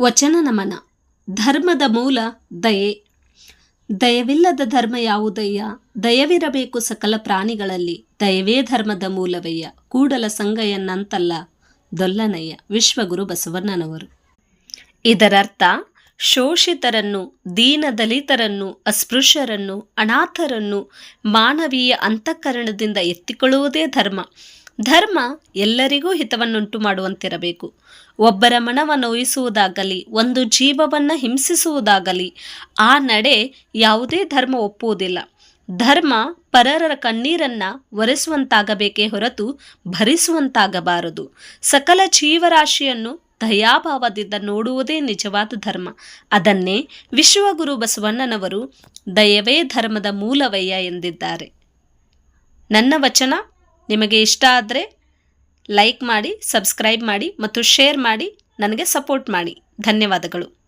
ವಚನ ನಮನ. ಧರ್ಮದ ಮೂಲ ದಯೆ. ದಯವಿಲ್ಲದ ಧರ್ಮ ಯಾವುದಯ್ಯ? ದಯವಿರಬೇಕು ಸಕಲ ಪ್ರಾಣಿಗಳಲ್ಲಿ, ದಯವೇ ಧರ್ಮದ ಮೂಲವಯ್ಯ. ಕೂಡಲ ಸಂಗಯ್ಯನಂತಲ್ಲ ದೊಲ್ಲನಯ್ಯ. ವಿಶ್ವಗುರು ಬಸವಣ್ಣನವರು. ಇದರರ್ಥ ಶೋಷಿತರನ್ನು, ದೀನ ದಲಿತರನ್ನು, ಅಸ್ಪೃಶ್ಯರನ್ನು, ಅನಾಥರನ್ನು ಮಾನವೀಯ ಅಂತಃಕರಣದಿಂದ ಎತ್ತಿಕೊಳ್ಳುವುದೇ ಧರ್ಮ. ಧರ್ಮ ಎಲ್ಲರಿಗೂ ಹಿತವನ್ನುಂಟು ಮಾಡುವಂತಿರಬೇಕು. ಒಬ್ಬರ ಮನವನ್ನು ನೋಯಿಸುವುದಾಗಲಿ, ಒಂದು ಜೀವವನ್ನು ಹಿಂಸಿಸುವುದಾಗಲಿ ಆ ನಡೆ ಯಾವುದೇ ಧರ್ಮ ಒಪ್ಪುವುದಿಲ್ಲ. ಧರ್ಮ ಪರರ ಕಣ್ಣೀರನ್ನು ಒರೆಸುವಂತಾಗಬೇಕೇ ಹೊರತು ಭರಿಸುವಂತಾಗಬಾರದು. ಸಕಲ ಜೀವರಾಶಿಯನ್ನು ದಯಾಭಾವದಿಂದ ನೋಡುವುದೇ ನಿಜವಾದ ಧರ್ಮ. ಅದನ್ನೇ ವಿಶ್ವಗುರು ಬಸವಣ್ಣನವರು ದಯವೇ ಧರ್ಮದ ಮೂಲವಯ್ಯ ಎಂದಿದ್ದಾರೆ. ನನ್ನ ವಚನ ನಿಮಗೆ ಇಷ್ಟ ಆದರೆ ಲೈಕ್ ಮಾಡಿ, ಸಬ್ಸ್ಕ್ರೈಬ್ ಮಾಡಿ ಮತ್ತು ಶೇರ್ ಮಾಡಿ, ನನಗೆ ಸಪೋರ್ಟ್ ಮಾಡಿ. ಧನ್ಯವಾದಗಳು.